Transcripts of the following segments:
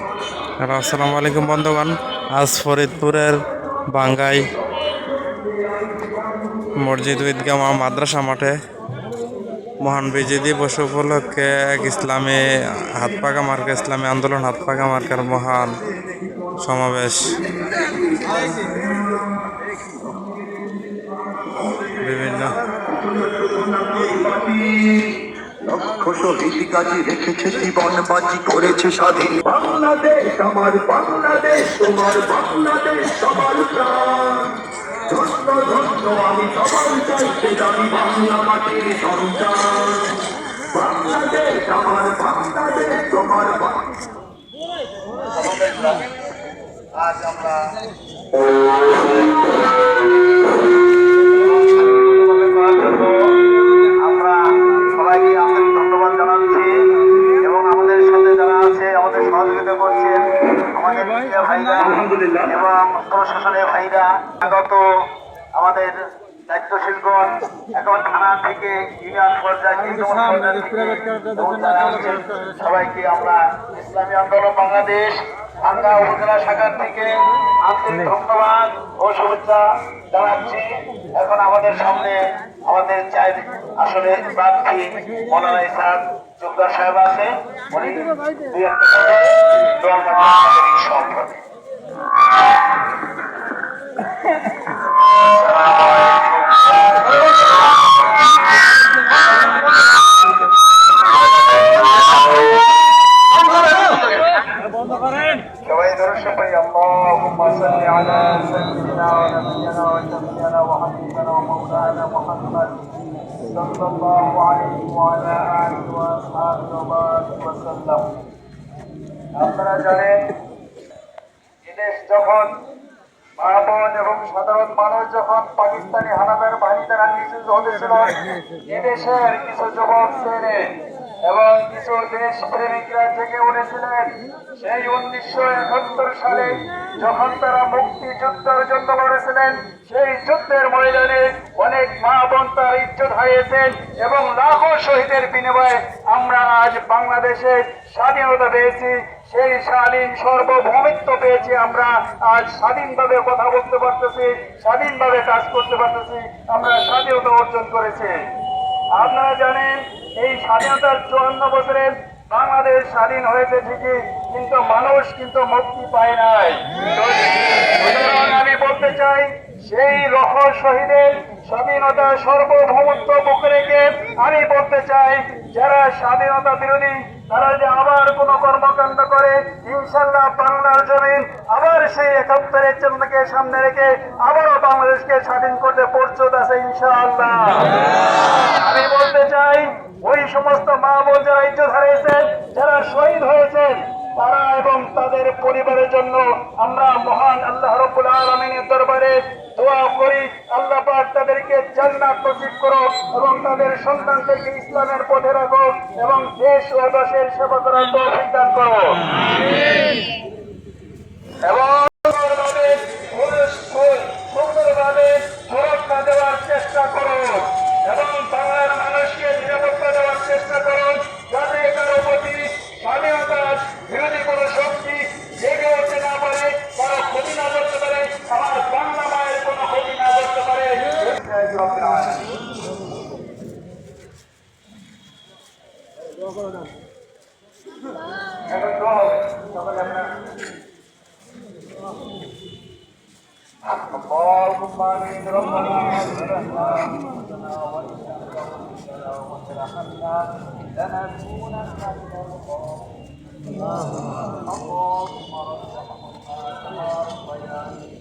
আসসালামু আলাইকুম বন্ধুগণ। আজ ফরিদপুরের বাঙ্গাই মসজিদ ঈদগাহ মাদ্রাসা মাঠে মহান বিজয় দিবস উপলক্ষে এক ইসলামী হাতপাকা মার্কা ইসলামী আন্দোলন হাতপাকা মার্কার মহান সমাবেশ। বিভিন্ন লক্ষ শহীদ গাজী রেখেছে জীবন বাজি করেছে স্বাধীন বাংলাদেশ আমার বাংলাদেশ তোমার বাংলাদেশ সবার প্রাণ। ধন্য ধন্য আমি সবার চাইতে জানি বাংলা মাটির সন্তান। বাংলাদেশ আমার বাংলাদেশ তোমার আজ আমরা এবং প্রশাসনের ভাইরা আগত আমাদের দায়িত্বশীলগণ এখন থানা থেকে ইউনিয়ন পর্যায়ে সবাইকে আমরা ইসলামী আন্দোলন বাংলাদেশ ভাঙ্গা উপজেলা শাখার থেকে আন্তরিক ধন্যবাদ ও শুভেচ্ছা জানাচ্ছি। এখন আমাদের সামনে আমাদের আসলে প্রার্থী মৌলানা ইসহাক জুবদার সাহেব আছে, উনি দুই একটা সম্পর্কে সবাই দর্শক ভাই আল্লাহুম্মা সাল্লি আলা সাইয়্যিদিনা ওয়া নাবিয়িনা ওয়া শাফিঈনা ওয়া হাবিবিনা ওয়া মাওলানা মুহাম্মদ সাল্লাল্লাহু আলাইহি ওয়া আলা আলিহি ওয়া আসহাবিহি ওয়া বারিক ওয়া সাল্লাম। আপনারা জানেন এদেশ যখন মা-বোন এবং সাধারণ মানুষ যখন পাকিস্তানি হানাদার বাহিনী দ্বারা নিযুক্ত হতেছিল, এদেশের কিছু যুবক ছেলে এবং কিছু দেশ প্রেমিকরা জেগে উঠেছিলেন। সেই 1971 সালে যখন তারা মুক্তিযুদ্ধের জন্য লড়েছিলেন, সেই যুদ্ধের ময়দানে অনেক মা বোন তার ইজ্জত হারিয়েছেন এবং লাখো শহীদের বিনিময়ে আমরা আজ বাংলাদেশে স্বাধীনতা পেয়েছি। সেই স্বাধীন সার্বভৌমিত্ব পেয়েছি, আমরা আজ স্বাধীনভাবে কথা বলতে পারতেছি, স্বাধীনভাবে কাজ করতে পারতেছি, আমরা স্বাধীনতা অর্জন করেছি। আপনারা জানেন এই স্বাধীনতার 54 বছরে বাংলাদেশ স্বাধীন হয়েছে ঠিকই, কিন্তু মানুষ কিন্তু মুক্তি পায় নাই। আমি বলতে চাই সেই লক্ষ শহীদের স্বাধীনতা সার্বভৌমত্ব বুকে রেখে আমি বলতে চাই যারা স্বাধীনতা বিরোধী তারা যে আবার কোন কর্মকাণ্ড করে, ইনশাল্লাহ বাংলার জমিন আবার সেই 71-এর চিহ্নকে সামনে রেখে আবারও বাংলাদেশকে স্বাধীন করতে প্রস্তুত আছে ইনশাআল্লাহ। আমি বলতে চাই ওই সমস্ত মা বোন যারা ইজ্জত হারিয়েছেন, যারা শহীদ হয়েছেন, তারা এবং তাদের পরিবারের জন্য আমরা মহান আল্লাহ রাব্বুল আলামিনের দরবারে দোয়া করি, আল্লাহ পাক তাদেরকে জান্নাত নসিব করো এবং তাদের সন্তানদেরকে ইসলামের পথে রাখো এবং দেশ ও দেশের সেবা করার তৌফিক দান করো এবং সুন্দরভাবে সুরক্ষা দেওয়ার চেষ্টা করো এবং বাংলার মানুষকে নিরাপত্তা দেওয়ার চেষ্টা করো, যাতে কারো প্রতি স্বাধীনতার বিরোধী কোনো শক্তি জেগে উঠতে না পারে, কারো ক্ষতি না করতে পারে, আমার বাংলা মায়ের কোনো ক্ষতি না করতে পারে। اللهم آمين ربنا ربنا وترحمنا لنكونن من الخاسرين اللهم ربنا ربياني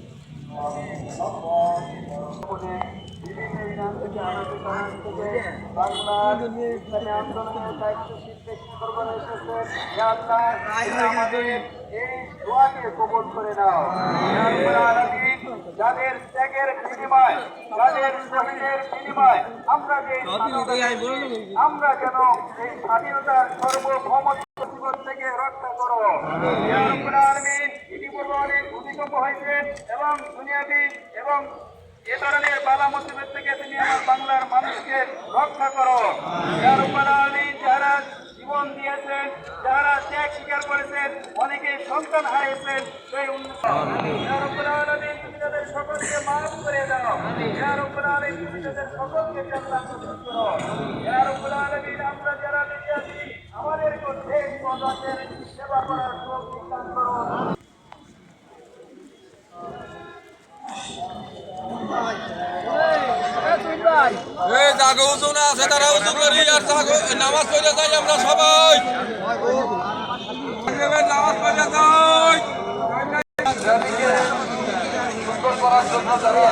বাংলার ইসলামী আন্দোলনের দায়িত্বশীল ব্যক্তি করবার এসেছেন, এই দোয়াকে কবুল করে নাও। যাদের ত্যাগের বিনিময়, যাদের শহীদের বিনিময় আমরা যে আমরা যেন এই স্বাধীনতার সার্বভৌমত্ব জীবন থেকে রক্ষা করো। ইতিপূর্বে অনেক ভূমিকম্প হয়েছে এবং দুনিয়াবি এবং এ ধরনের বালা মুসিবত থেকে তুমি আমার বাংলার মানুষকে রক্ষা করো। যারা জীবন দিয়েছেন, যারা ত্যাগ স্বীকার করেছেন, অনেক থেকে সন্তান হারিয়েছেন সেই ইয়া রাব্বুল আলামিন তুমি তাদের সকলকে মাফ করে দাও। ইয়া রাব্বুল আলামিন তুমি তাদের সকলকে জান্নাত নসিব করো। ইয়া রাব্বুল আলামিন আমরা যারা বেঁচে আছি আমাদের মধ্যে প্রজাদের সেবা করার তৌফিক দান করো। জাগো উঁচু না আছে তারা উঁচু করি আর জাগো নামাজ পড়ে যাই আমরা সবাই নামাজ পড়ে যাই সুন্দর করার জন্য যারা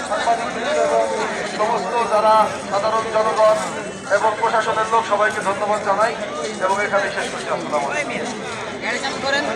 সাংবাদিক এবং সমস্ত যারা সাধারণ জনগণ এবং প্রশাসনের লোক সবাইকে ধন্যবাদ জানাই এবং এখানে শেষ করছি। আসসালামু আলাইকুম।